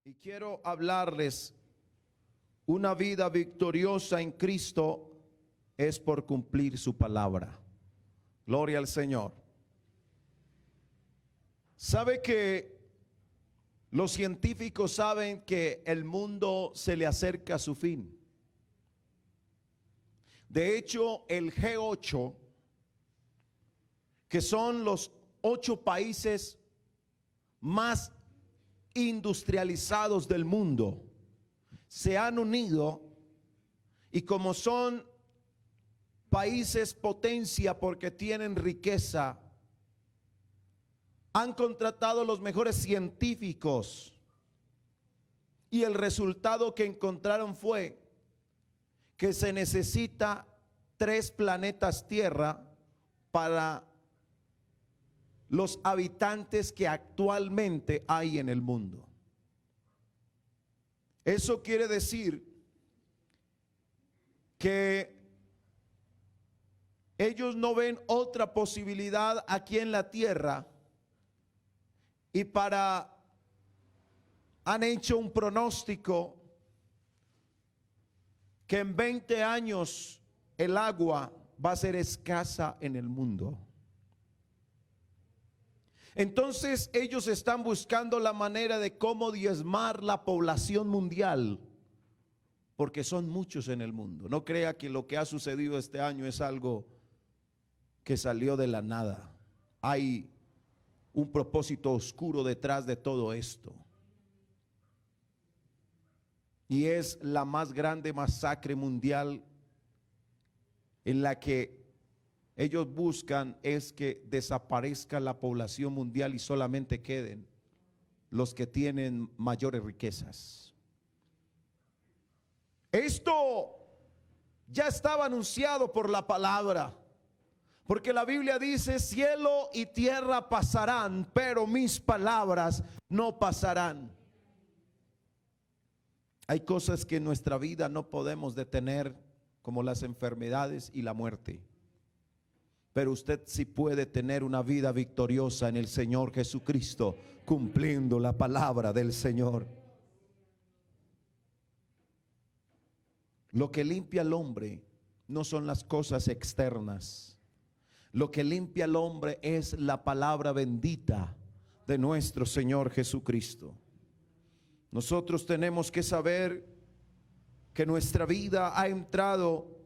Y quiero hablarles, una vida victoriosa en Cristo es por cumplir su palabra. Gloria al Señor. ¿Sabe que los científicos saben que el mundo se le acerca a su fin? De hecho, el G8, que son los 8 países más industrializados del mundo, se han unido, y como son países potencia porque tienen riqueza, han contratado los mejores científicos, y el resultado que encontraron fue que se necesita 3 planetas Tierra para los habitantes que actualmente hay en el mundo. Eso quiere decir que ellos no ven otra posibilidad aquí en la tierra, y han hecho un pronóstico que en 20 años el agua va a ser escasa en el mundo. Entonces ellos están buscando la manera de cómo diezmar la población mundial, porque son muchos en el mundo. No crea que lo que ha sucedido este año es algo que salió de la nada. Hay un propósito oscuro detrás de todo esto, y es la más grande masacre mundial, en la que ellos buscan es que desaparezca la población mundial y solamente queden los que tienen mayores riquezas. Esto ya estaba anunciado por la palabra, porque la Biblia dice: cielo y tierra pasarán, pero mis palabras no pasarán. Hay cosas que en nuestra vida no podemos detener, como las enfermedades y la muerte. Pero usted sí puede tener una vida victoriosa en el Señor Jesucristo, cumpliendo la palabra del Señor. Lo que limpia al hombre no son las cosas externas. Lo que limpia al hombre es la palabra bendita de nuestro Señor Jesucristo. Nosotros tenemos que saber que nuestra vida ha entrado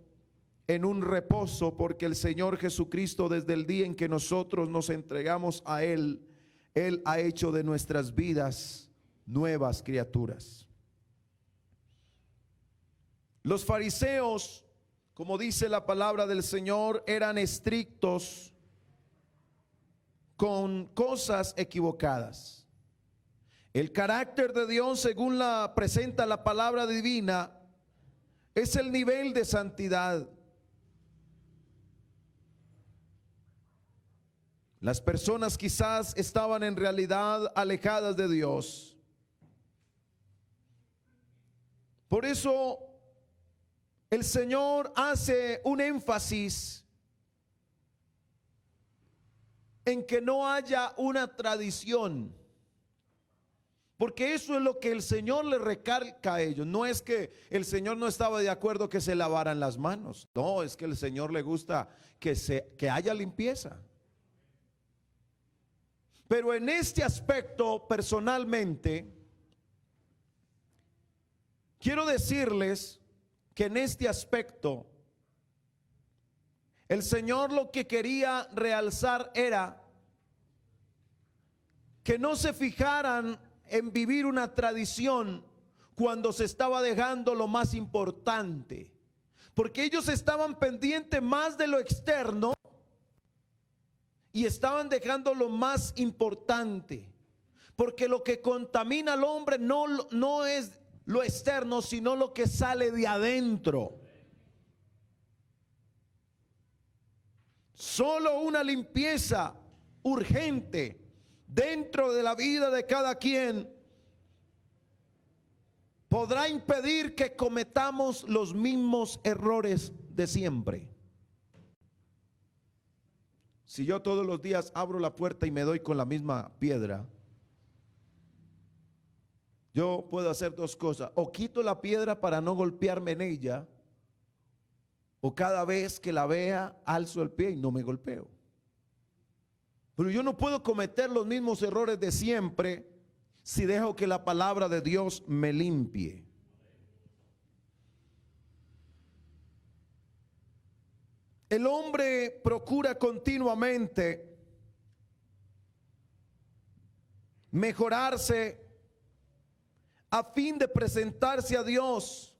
en un reposo, porque el Señor Jesucristo, desde el día en que nosotros nos entregamos a Él, Él ha hecho de nuestras vidas nuevas criaturas. Los fariseos, como dice la palabra del Señor, eran estrictos con cosas equivocadas. El carácter de Dios, según la presenta la palabra divina, es el nivel de santidad. Las personas quizás estaban en realidad alejadas de Dios. Por eso el Señor hace un énfasis en que no haya una tradición, porque eso es lo que el Señor le recalca a ellos. No es que el Señor no estaba de acuerdo que se lavaran las manos, no, es que el Señor le gusta que haya limpieza. Pero en este aspecto, personalmente, quiero decirles que en este aspecto el Señor lo que quería realzar era que no se fijaran en vivir una tradición cuando se estaba dejando lo más importante, porque ellos estaban pendientes más de lo externo y estaban dejando lo más importante, porque lo que contamina al hombre no es lo externo, sino lo que sale de adentro. Solo una limpieza urgente dentro de la vida de cada quien podrá impedir que cometamos los mismos errores de siempre. Si yo todos los días abro la puerta y me doy con la misma piedra, yo puedo hacer dos cosas: o quito la piedra para no golpearme en ella, o cada vez que la vea alzo el pie y no me golpeo. Pero yo no puedo cometer los mismos errores de siempre si dejo que la palabra de Dios me limpie. El hombre procura continuamente mejorarse a fin de presentarse a Dios,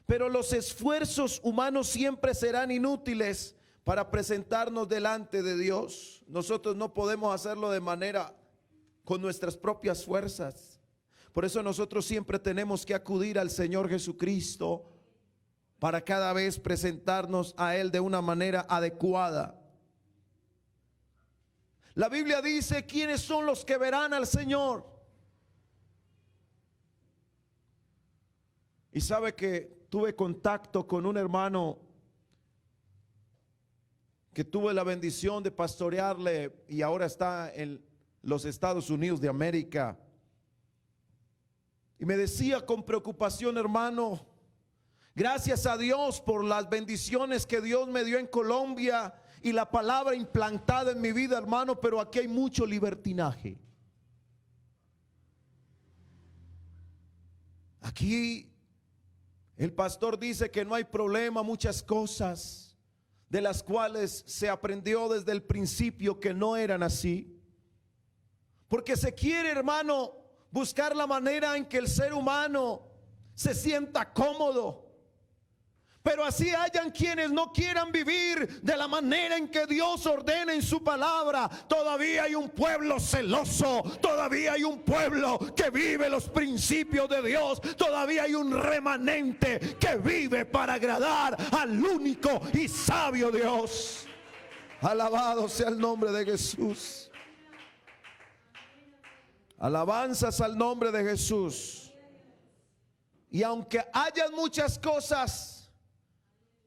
pero los esfuerzos humanos siempre serán inútiles para presentarnos delante de Dios. Nosotros no podemos hacerlo de manera con nuestras propias fuerzas. Por eso nosotros siempre tenemos que acudir al Señor Jesucristo para cada vez presentarnos a Él de una manera adecuada. La Biblia dice: ¿quiénes son los que verán al Señor? Y sabe que tuve contacto con un hermano que tuve la bendición de pastorearle y ahora está en los Estados Unidos de América. Y me decía con preocupación: hermano, gracias a Dios por las bendiciones que Dios me dio en Colombia y la palabra implantada en mi vida, hermano, pero aquí hay mucho libertinaje. Aquí el pastor dice que no hay problema, muchas cosas de las cuales se aprendió desde el principio que no eran así. Porque se quiere, hermano, buscar la manera en que el ser humano se sienta cómodo. Pero así hayan quienes no quieran vivir de la manera en que Dios ordena en su palabra. Todavía hay un pueblo celoso, todavía hay un pueblo que vive los principios de Dios, todavía hay un remanente que vive para agradar al único y sabio Dios. Alabado sea el nombre de Jesús. Alabanzas al nombre de Jesús. Y aunque hayan muchas cosas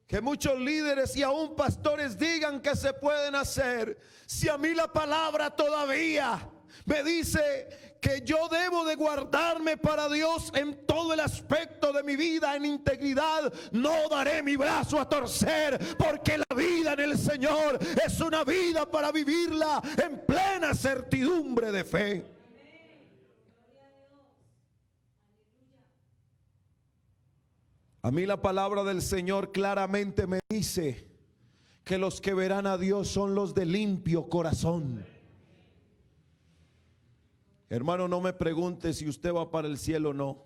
que muchos líderes y aún pastores digan que se pueden hacer, si a mí la palabra todavía me dice que yo debo de guardarme para Dios en todo el aspecto de mi vida, en integridad, no daré mi brazo a torcer, porque la vida en el Señor es una vida para vivirla en plena certidumbre de fe. A mí la palabra del Señor claramente me dice que los que verán a Dios son los de limpio corazón. Hermano, no me pregunte si usted va para el cielo o no.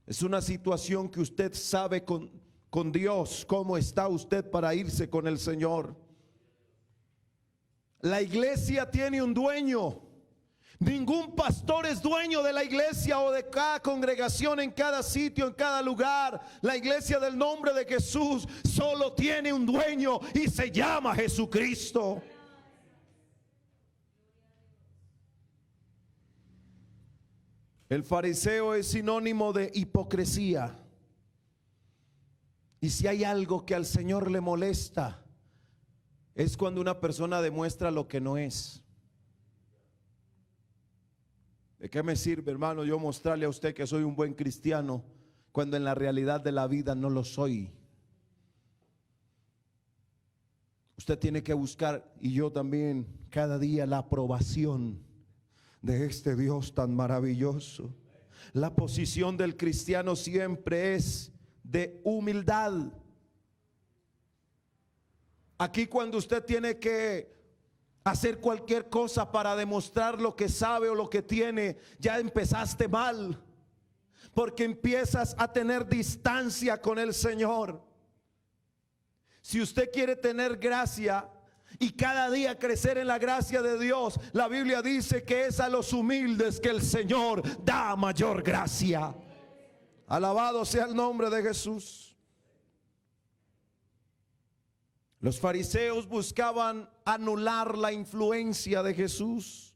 Es una situación que usted sabe con Dios cómo está usted para irse con el Señor. La iglesia tiene un dueño. Ningún pastor es dueño de la iglesia o de cada congregación en cada sitio, en cada lugar. La iglesia del nombre de Jesús solo tiene un dueño y se llama Jesucristo. El fariseo es sinónimo de hipocresía. Y si hay algo que al Señor le molesta, es cuando una persona demuestra lo que no es. ¿De qué me sirve, hermano, yo mostrarle a usted que soy un buen cristiano cuando en la realidad de la vida no lo soy? Usted tiene que buscar, y yo también, cada día la aprobación de este Dios tan maravilloso. La posición del cristiano siempre es de humildad. Aquí cuando usted tiene que hacer cualquier cosa para demostrar lo que sabe o lo que tiene, ya empezaste mal, porque empiezas a tener distancia con el Señor. Si usted quiere tener gracia y cada día crecer en la gracia de Dios, la Biblia dice que es a los humildes que el Señor da mayor gracia. Alabado sea el nombre de Jesús. Los fariseos buscaban anular la influencia de Jesús.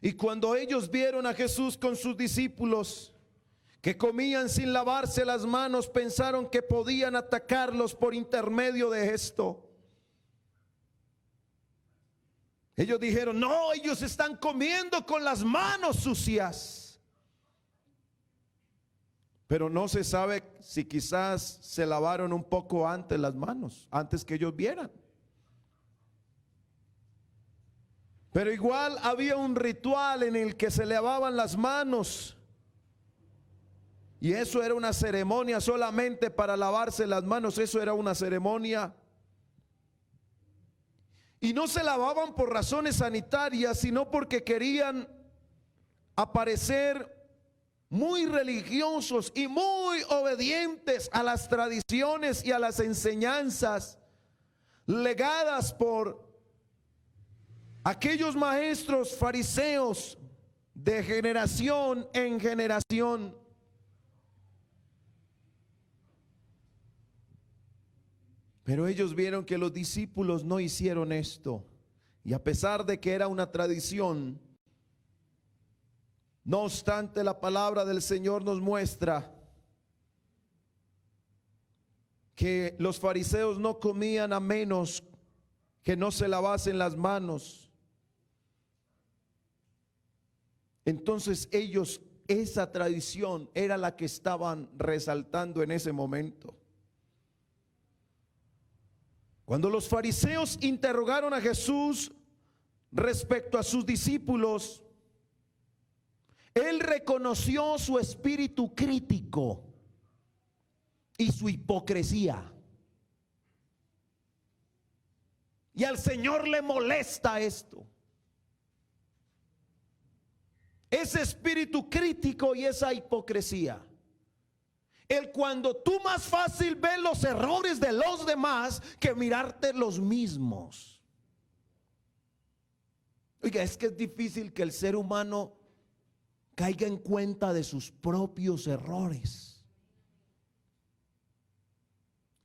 Y cuando ellos vieron a Jesús con sus discípulos que comían sin lavarse las manos, pensaron que podían atacarlos por intermedio de esto. Ellos dijeron: no, ellos están comiendo con las manos sucias. Pero no se sabe si quizás se lavaron un poco antes las manos, antes que ellos vieran. Pero igual había un ritual en el que se lavaban las manos. Y eso era una ceremonia solamente para lavarse las manos. Eso era una ceremonia. Y no se lavaban por razones sanitarias, sino porque querían aparecer muy religiosos y muy obedientes a las tradiciones y a las enseñanzas legadas por aquellos maestros fariseos de generación en generación. Pero ellos vieron que los discípulos no hicieron esto. Y a pesar de que era una tradición, no obstante, la palabra del Señor nos muestra que los fariseos no comían a menos que no se lavasen las manos. Entonces ellos, esa tradición era la que estaban resaltando en ese momento. Cuando los fariseos interrogaron a Jesús respecto a sus discípulos, Él reconoció su espíritu crítico y su hipocresía. Y al Señor le molesta esto. Ese espíritu crítico y esa hipocresía. El cuando tú más fácil ves los errores de los demás que mirarte los mismos. Oiga, es que es difícil que el ser humano caiga en cuenta de sus propios errores.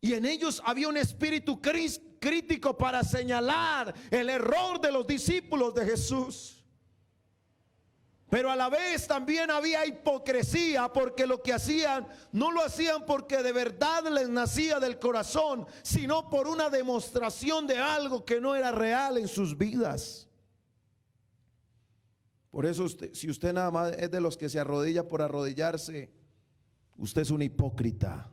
Y en ellos había un espíritu crítico para señalar el error de los discípulos de Jesús. Pero a la vez también había hipocresía, porque lo que hacían no lo hacían porque de verdad les nacía del corazón, sino por una demostración de algo que no era real en sus vidas. Por eso si usted nada más es de los que se arrodilla por arrodillarse, usted es un hipócrita.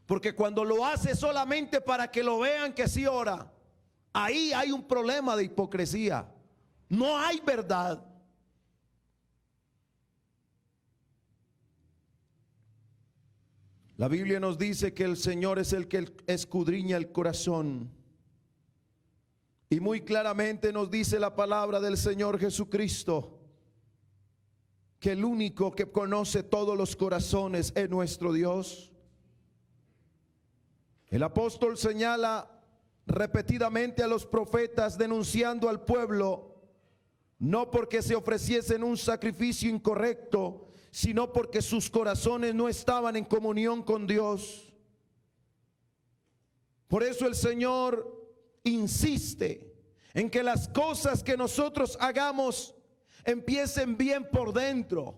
Porque cuando lo hace solamente para que lo vean que sí ora, ahí hay un problema de hipocresía. No hay verdad. La Biblia nos dice que el Señor es el que escudriña el corazón. Y muy claramente nos dice la palabra del Señor Jesucristo que el único que conoce todos los corazones es nuestro Dios. El apóstol señala repetidamente a los profetas denunciando al pueblo, no porque se ofreciesen un sacrificio incorrecto, sino porque sus corazones no estaban en comunión con Dios. Por eso el Señor insiste en que las cosas que nosotros hagamos empiecen bien por dentro.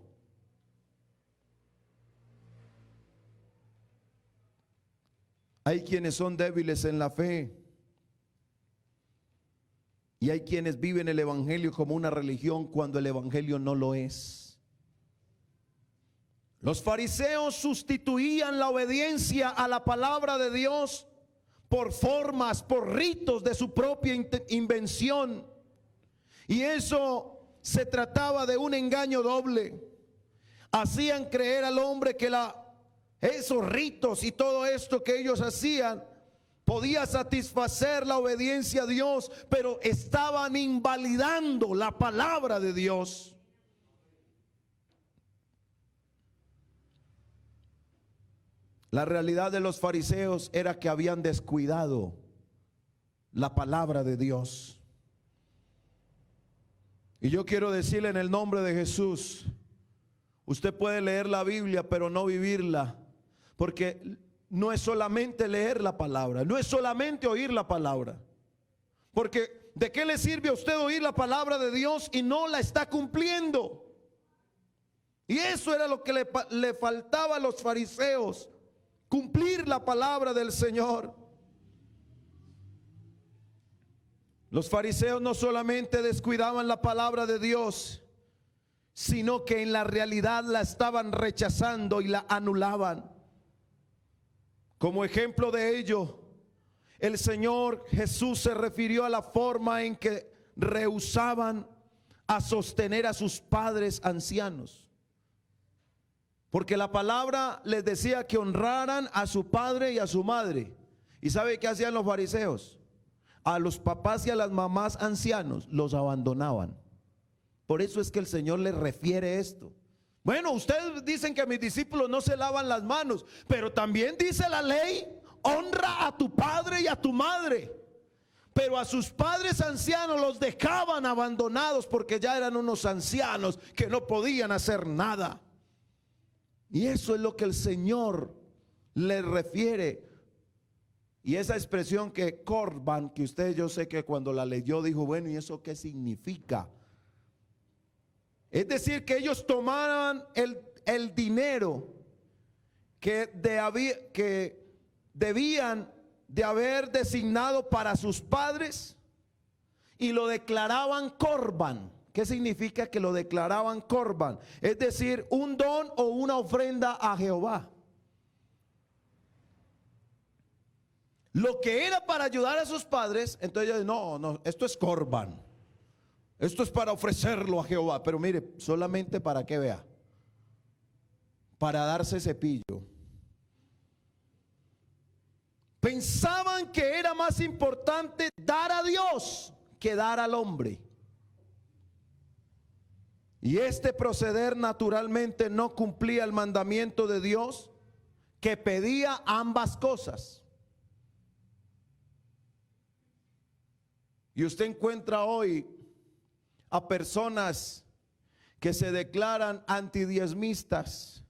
Hay quienes son débiles en la fe y hay quienes viven el evangelio como una religión cuando el evangelio no lo es. Los fariseos sustituían la obediencia a la palabra de Dios por formas, por ritos de su propia invención. Y eso se trataba de un engaño doble. Hacían creer al hombre que esos ritos y todo esto que ellos hacían podía satisfacer la obediencia a Dios, pero estaban invalidando la palabra de Dios. La realidad de los fariseos era que habían descuidado la palabra de Dios. Y yo quiero decirle en el nombre de Jesús, usted puede leer la Biblia pero no vivirla, porque no es solamente leer la palabra, no es solamente oír la palabra. Porque ¿de qué le sirve a usted oír la palabra de Dios y no la está cumpliendo? Y eso era lo que le faltaba a los fariseos. Cumplir la palabra del Señor. Los fariseos no solamente descuidaban la palabra de Dios, sino que en la realidad la estaban rechazando y la anulaban. Como ejemplo de ello, el Señor Jesús se refirió a la forma en que rehusaban a sostener a sus padres ancianos. Porque la palabra les decía que honraran a su padre y a su madre. ¿Y sabe qué hacían los fariseos? A los papás y a las mamás ancianos los abandonaban. Por eso es que el Señor les refiere esto. Bueno, ustedes dicen que mis discípulos no se lavan las manos, pero también dice la ley: honra a tu padre y a tu madre. Pero a sus padres ancianos los dejaban abandonados porque ya eran unos ancianos que no podían hacer nada. Y eso es lo que el Señor le refiere. Y esa expresión que Corban, que usted, yo sé que cuando la leyó dijo, bueno, ¿y eso qué significa? Es decir, que ellos tomaban el dinero que debían de haber designado para sus padres y lo declaraban Corban. ¿Qué significa que lo declaraban Corban? Es decir, un don o una ofrenda a Jehová. Lo que era para ayudar a sus padres, entonces ellos, no, esto es Corban. Esto es para ofrecerlo a Jehová. Pero mire, solamente para que vea, para darse cepillo. Pensaban que era más importante dar a Dios que dar al hombre. Y este proceder naturalmente no cumplía el mandamiento de Dios, que pedía ambas cosas. Y usted encuentra hoy a personas que se declaran antidiezmistas.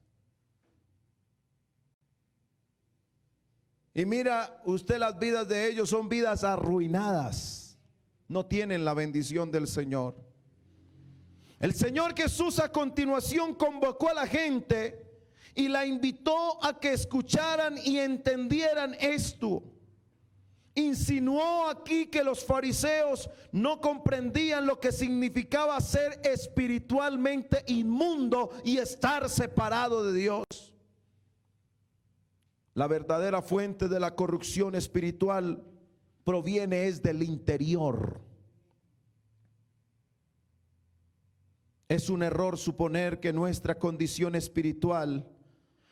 Y mira usted, las vidas de ellos son vidas arruinadas. No tienen la bendición del Señor. El Señor Jesús a continuación convocó a la gente y la invitó a que escucharan y entendieran esto. Insinuó aquí que los fariseos no comprendían lo que significaba ser espiritualmente inmundo y estar separado de Dios. La verdadera fuente de la corrupción espiritual proviene es del interior. Es un error suponer que nuestra condición espiritual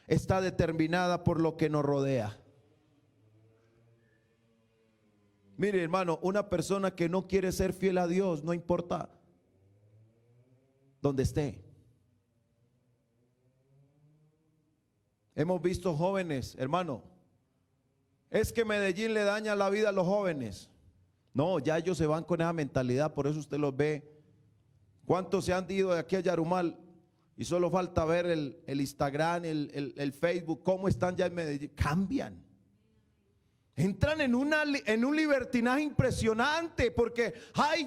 está determinada por lo que nos rodea. Mire, hermano, una persona que no quiere ser fiel a Dios, no importa donde esté. Hemos visto jóvenes, hermano, es que Medellín le daña la vida a los jóvenes. No, ya ellos se van con esa mentalidad, por eso usted los ve. ¿Cuántos se han ido de aquí a Yarumal? Y solo falta ver el Instagram, el Facebook, cómo están ya en Medellín. Cambian. Entran en un libertinaje impresionante porque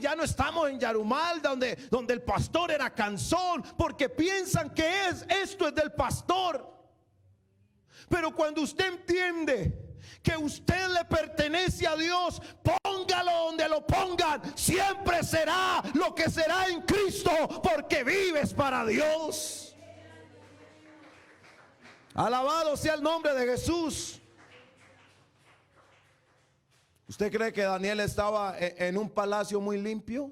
ya no estamos en Yarumal donde el pastor era canzón, porque piensan que esto es del pastor. Pero cuando usted entiende que usted le pertenece a Dios, póngalo donde lo pongan, siempre será lo que será en Cristo, porque vives para Dios. Alabado sea el nombre de Jesús. ¿Usted cree que Daniel estaba en un palacio muy limpio?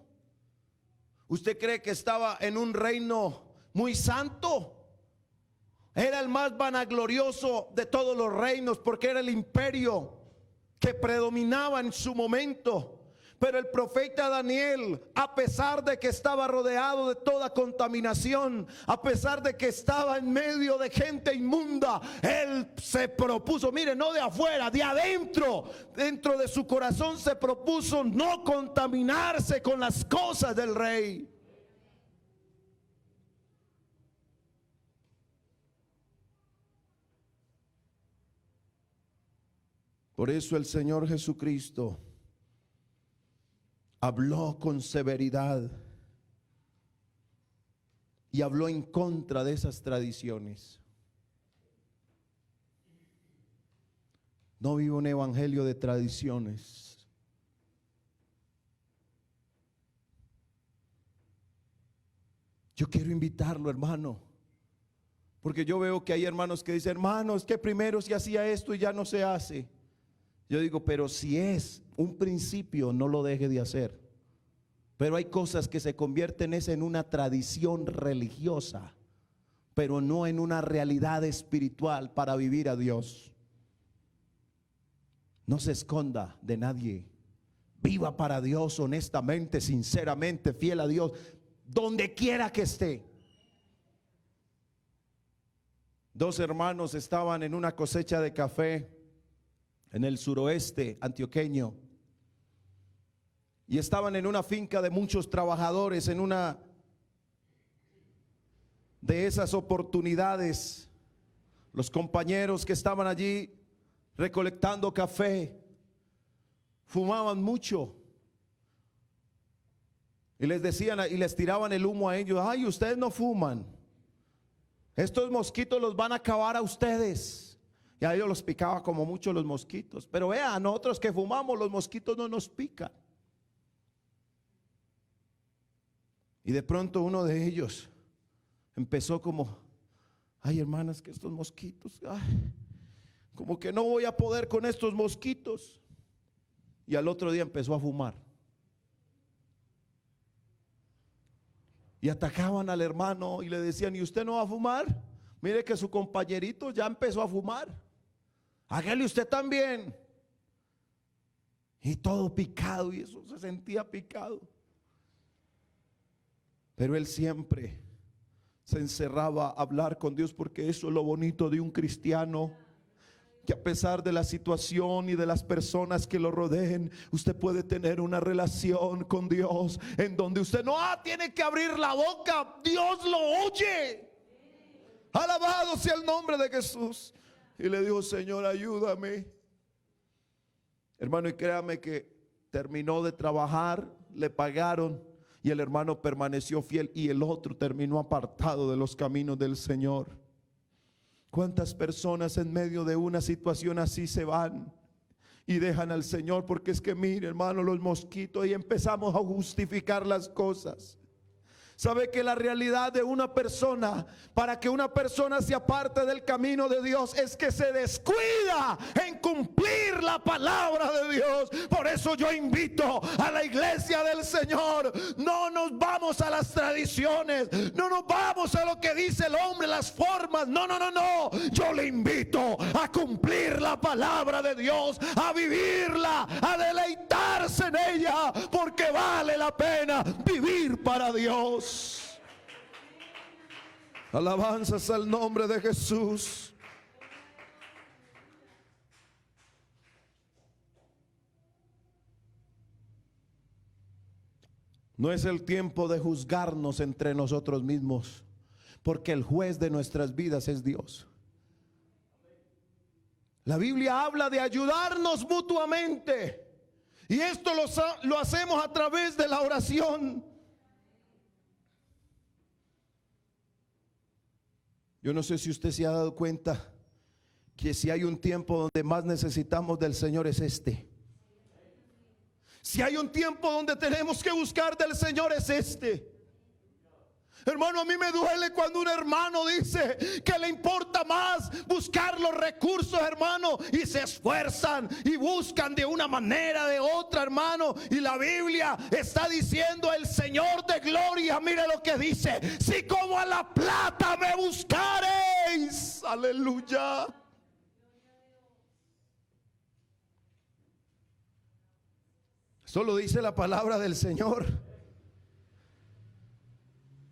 ¿Usted cree que estaba en un reino muy santo? Era el más vanaglorioso de todos los reinos porque era el imperio que predominaba en su momento. Pero el profeta Daniel, a pesar de que estaba rodeado de toda contaminación, a pesar de que estaba en medio de gente inmunda, él se propuso, mire, no de afuera, de adentro, dentro de su corazón se propuso no contaminarse con las cosas del rey. Por eso el Señor Jesucristo habló con severidad y habló en contra de esas tradiciones. No vive un evangelio de tradiciones. Yo quiero invitarlo, hermano, porque yo veo que hay hermanos que dicen, hermano, es que primero se hacía esto y ya no se hace. Yo digo, pero si es un principio, no lo deje de hacer. Pero hay cosas que se convierten en una tradición religiosa, pero no en una realidad espiritual para vivir a Dios. No se esconda de nadie. Viva para Dios honestamente, sinceramente, fiel a Dios, donde quiera que esté. Dos hermanos estaban en una cosecha de café en el suroeste antioqueño. Y estaban en una finca de muchos trabajadores, en una de esas oportunidades. Los compañeros que estaban allí recolectando café fumaban mucho. Y les decían y les tiraban el humo a ellos. Ay, ustedes no fuman. Estos mosquitos los van a acabar a ustedes. Y a ellos los picaba como mucho los mosquitos. Pero vean, nosotros que fumamos, los mosquitos no nos pican. Y de pronto uno de ellos empezó como, ay, hermanas, que estos mosquitos, ay, como que no voy a poder con estos mosquitos. Y al otro día empezó a fumar. Y atacaban al hermano y le decían, ¿y usted no va a fumar? Mire que su compañerito ya empezó a fumar. Hágale usted también. Y todo picado, y eso se sentía picado. Pero él siempre se encerraba a hablar con Dios, porque eso es lo bonito de un cristiano, que a pesar de la situación y de las personas que lo rodeen, usted puede tener una relación con Dios en donde usted no tiene que abrir la boca, Dios lo oye. Alabado sea el nombre de Jesús. Y le dijo, Señor, ayúdame. Hermano, y créame que terminó de trabajar, le pagaron, y el hermano permaneció fiel, y el otro terminó apartado de los caminos del Señor. ¿Cuántas personas en medio de una situación así se van y dejan al Señor? Porque es que mire, hermano, los mosquitos, y empezamos a justificar las cosas. Sabe que la realidad de una persona, para que una persona se aparte del camino de Dios, es que se descuida en cumplir la palabra de Dios. Por eso yo invito a la iglesia del Señor, no nos vamos a las tradiciones, no nos vamos a lo que dice el hombre, las formas, no. Yo le invito a cumplir la palabra de Dios, a vivirla, a deleitarse en ella, porque vale la pena vivir para Dios. Alabanzas al nombre de Jesús. No es el tiempo de juzgarnos entre nosotros mismos, porque el juez de nuestras vidas es Dios. La Biblia habla de ayudarnos mutuamente, y esto lo hacemos a través de la oración. Yo no sé si usted se ha dado cuenta que si hay un tiempo donde más necesitamos del Señor es este. Si hay un tiempo donde tenemos que buscar del Señor es este. Hermano, a mí me duele cuando un hermano dice que le importa más buscar los recursos, hermano, y se esfuerzan y buscan de una manera, de otra, hermano. Y la Biblia está diciendo, el Señor de gloria, mire lo que dice: si como a la plata me buscareis, aleluya. Solo dice la palabra del Señor.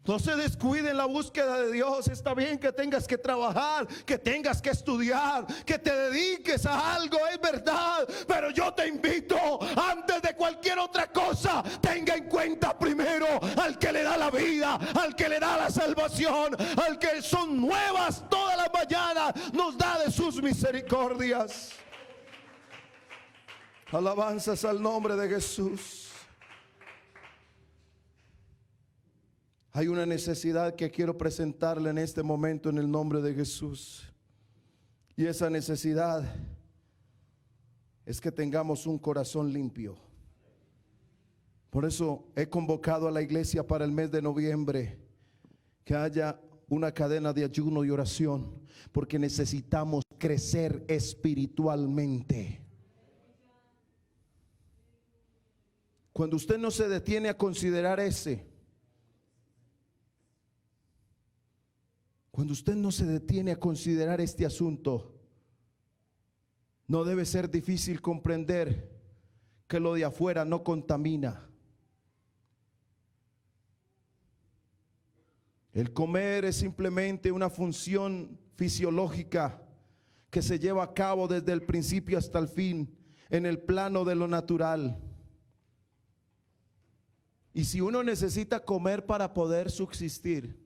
No se descuide en la búsqueda de Dios. Está bien que tengas que trabajar, que tengas que estudiar, que te dediques a algo, es verdad. Pero yo te invito, antes de cualquier otra cosa, tenga en cuenta primero al que le da la vida, al que le da la salvación, al que son nuevas todas las mañanas, nos da de sus misericordias. Alabanzas al nombre de Jesús. Hay una necesidad que quiero presentarle en este momento en el nombre de Jesús. Y esa necesidad es que tengamos un corazón limpio. Por eso he convocado a la iglesia para el mes de noviembre. que haya una cadena de ayuno y oración, porque necesitamos crecer espiritualmente. Cuando usted no se detiene a considerar cuando usted no se detiene a considerar este asunto, no debe ser difícil comprender que lo de afuera no contamina. El comer es simplemente una función fisiológica que se lleva a cabo desde el principio hasta el fin en el plano de lo natural. Y si uno necesita comer para poder subsistir,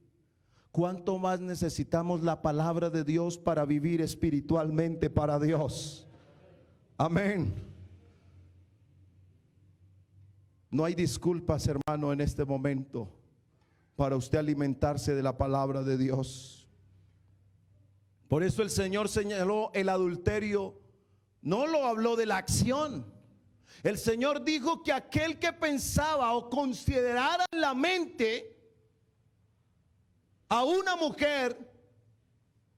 ¿cuánto más necesitamos la palabra de Dios para vivir espiritualmente para Dios? Amén. No hay disculpas, hermano, en este momento para usted alimentarse de la palabra de Dios. Por eso el Señor señaló el adulterio, no lo habló de la acción. El Señor dijo que aquel que pensaba o considerara en la mente a una mujer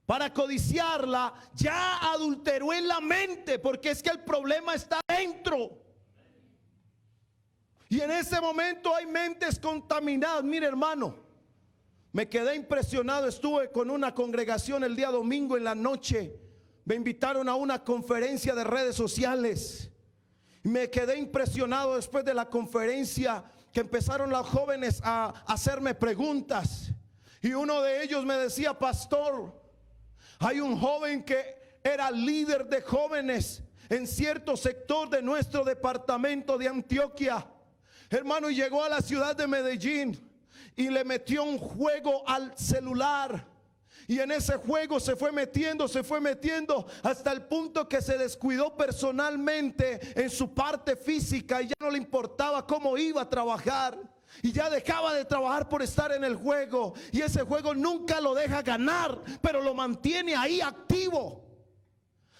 para codiciarla, ya adulteró en la mente, porque es que el problema está dentro. Y en ese momento hay mentes contaminadas. Mire, hermano, me quedé impresionado. Estuve con una congregación el día domingo en la noche. Me invitaron a una conferencia de redes sociales. Me quedé impresionado después de la conferencia, que empezaron los jóvenes a hacerme preguntas. Y uno de ellos me decía: pastor, hay un joven que era líder de jóvenes en cierto sector de nuestro departamento de Antioquia, hermano, y llegó a la ciudad de Medellín y le metió un juego al celular. Y en ese juego se fue metiendo hasta el punto que se descuidó personalmente en su parte física y ya no le importaba cómo iba a trabajar. Y ya dejaba de trabajar por estar en el juego. Y ese juego nunca lo deja ganar, pero lo mantiene ahí activo.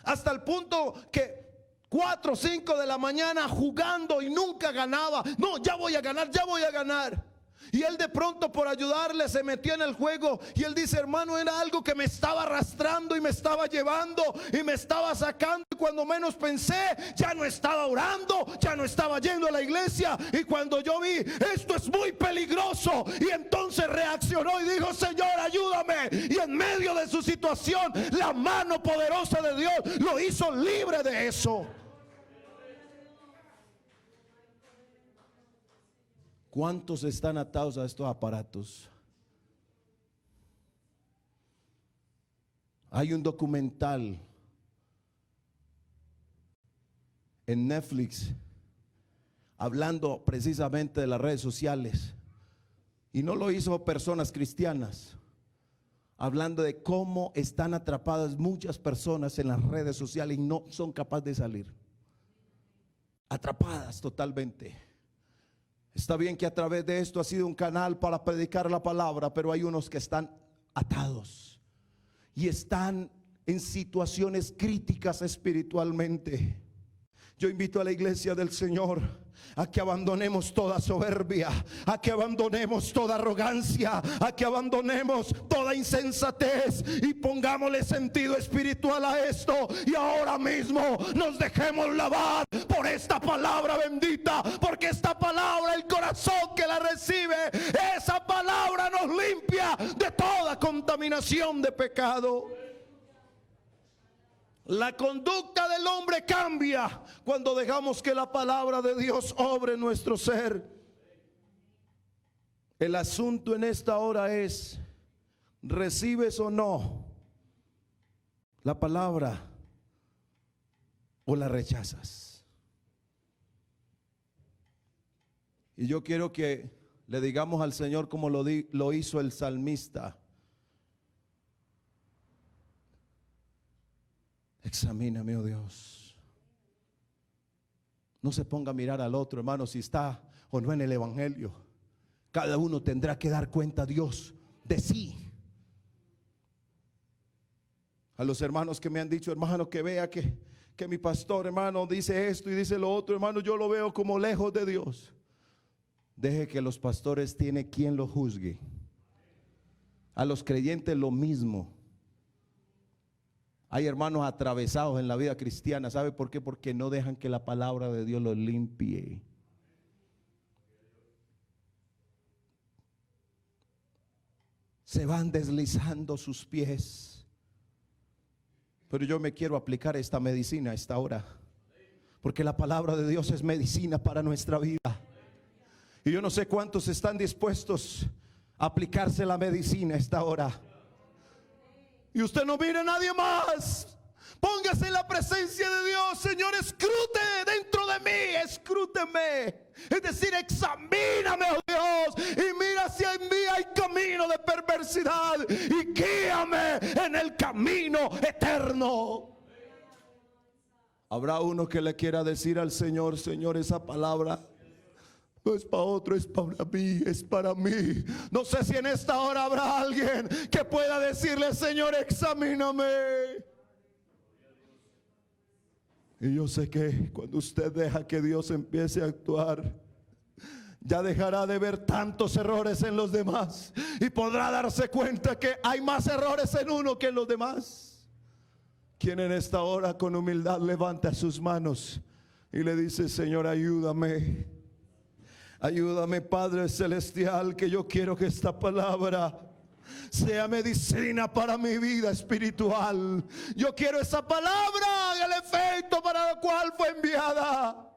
Hasta el punto que 4 o 5 de la mañana jugando y nunca ganaba. No, ya voy a ganar, ya voy a ganar. Y él de pronto, por ayudarle, se metió en el juego. Y él dice: hermano, era algo que me estaba arrastrando y me estaba llevando y me estaba sacando. Y cuando menos pensé, ya no estaba orando, ya no estaba yendo a la iglesia. Y cuando yo vi, esto es muy peligroso, y entonces reaccionó y dijo: Señor, ayúdame. Y en medio de su situación, la mano poderosa de Dios lo hizo libre de eso. ¿Cuántos están atados a estos aparatos? Hay un documental en Netflix hablando precisamente de las redes sociales, y no lo hizo personas cristianas, hablando de cómo están atrapadas muchas personas en las redes sociales y no son capaces de salir, atrapadas totalmente. Está bien que a través de esto ha sido un canal para predicar la palabra, pero hay unos que están atados y están en situaciones críticas espiritualmente. Yo invito a la iglesia del Señor a que abandonemos toda soberbia, a que abandonemos toda arrogancia, a que abandonemos toda insensatez y pongámosle sentido espiritual a esto. Y ahora mismo nos dejemos lavar por esta palabra bendita, porque esta palabra, el corazón que la recibe, esa palabra nos limpia de toda contaminación de pecado. La conducta del hombre cambia cuando dejamos que la palabra de Dios obre en nuestro ser. El asunto en esta hora es: ¿recibes o no la palabra o la rechazas? Y yo quiero que le digamos al Señor como lo hizo el salmista: examíname, oh Dios. No se ponga a mirar al otro, hermano, si está o no en el evangelio. Cada uno tendrá que dar cuenta a Dios de sí. A los hermanos que me han dicho: hermano, que vea que mi pastor, hermano, dice esto y dice lo otro, hermano, yo lo veo como lejos de Dios. Deje que los pastores tienen quien lo juzgue. A los creyentes lo mismo. Hay hermanos atravesados en la vida cristiana. ¿Sabe por qué? Porque no dejan que la palabra de Dios los limpie. Se van deslizando sus pies. Pero yo me quiero aplicar esta medicina a esta hora, porque la palabra de Dios es medicina para nuestra vida. Y yo no sé cuántos están dispuestos a aplicarse la medicina a esta hora. Y usted no mire a nadie más. Póngase en la presencia de Dios. Señor, escrute dentro de mí, escrúteme. Es decir, examíname, oh Dios, y mira si en mí hay camino de perversidad, y guíame en el camino eterno. Habrá uno que le quiera decir al Señor: Señor, esa palabra no es para otro, es para mí, es para mí. No sé si en esta hora habrá alguien que pueda decirle: Señor, examíname. Y yo sé que cuando usted deja que Dios empiece a actuar, ya dejará de ver tantos errores en los demás y podrá darse cuenta que hay más errores en uno que en los demás. ¿Quién en esta hora con humildad levanta sus manos y le dice: Señor, ayúdame? Ayúdame, Padre Celestial, que yo quiero que esta palabra sea medicina para mi vida espiritual. Yo quiero esa palabra, el efecto para la cual fue enviada.